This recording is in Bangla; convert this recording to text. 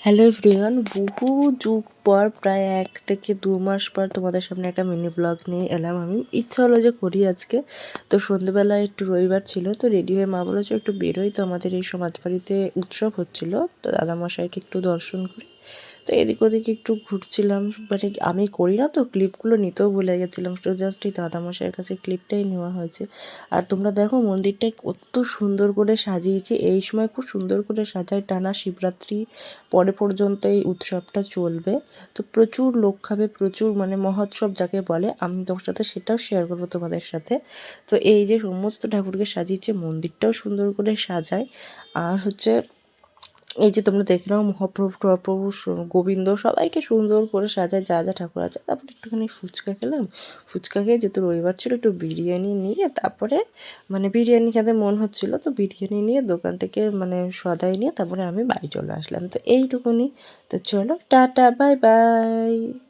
হ্যালো এভরিওয়ান, বহু যুগ পর প্রায় 1 থেকে 2 মাস পর তোমাদের সামনে একটা মিনি ব্লগ নিয়ে এলাম আমি। ইচ্ছা হলো যে করি আজকে। তো সন্ধ্যেবেলায় একটু রবিবার ছিল, তো রেডি হয়ে মা বলেছে একটু বেরোই। তো আমাদের এই সমাজবাড়িতে উৎসব হচ্ছিল, তো দাদামশাইকে একটু দর্শন করি। তো এদিক ওদিক একটু ঘুরছিলাম, বাট আমি করি না তো, ক্লিপগুলো নিতেও ভুলে গেছিলাম। তো জাস্ট এই দাদামশাইয়ের কাছে ক্লিপটাই নেওয়া হয়েছে। আর তোমরা দেখো মন্দিরটা কত সুন্দর করে সাজিয়েছে। এই সময় খুব সুন্দর করে সাজায়, টানা শিবরাত্রি পরে পর্যন্ত এই উৎসবটা চলবে। তো প্রচুর লোক খাবে, প্রচুর মানে মহোৎসব যাকে বলে। আমি তোমার সাথে সেটাও শেয়ার করবো তোমাদের সাথে। তো এই যে সমস্ত ঠাকুরকে সাজিয়েছে, মন্দিরটাও সুন্দর করে সাজায়। আর হচ্ছে এই যে তোমরা দেখে নাও, মহাপ্রভু টহাপ্রভু গোবিন্দ সবাইকে সুন্দর করে সাজায়, যা যা ঠাকুর আছে। তারপরে একটুখানি ফুচকা খেলাম। ফুচকা খেয়ে যেহেতু রবিবার ছিল, একটু বিরিয়ানি নিয়ে তারপরে মানে বিরিয়ানি খেতে মন হচ্ছিলো, তো বিরিয়ানি নিয়ে দোকান থেকে মানে সদাই নিয়ে তারপরে আমি বাড়ি চলে আসলাম। তো এইটুকুনি। তো চলো টাটা, বাই বাই।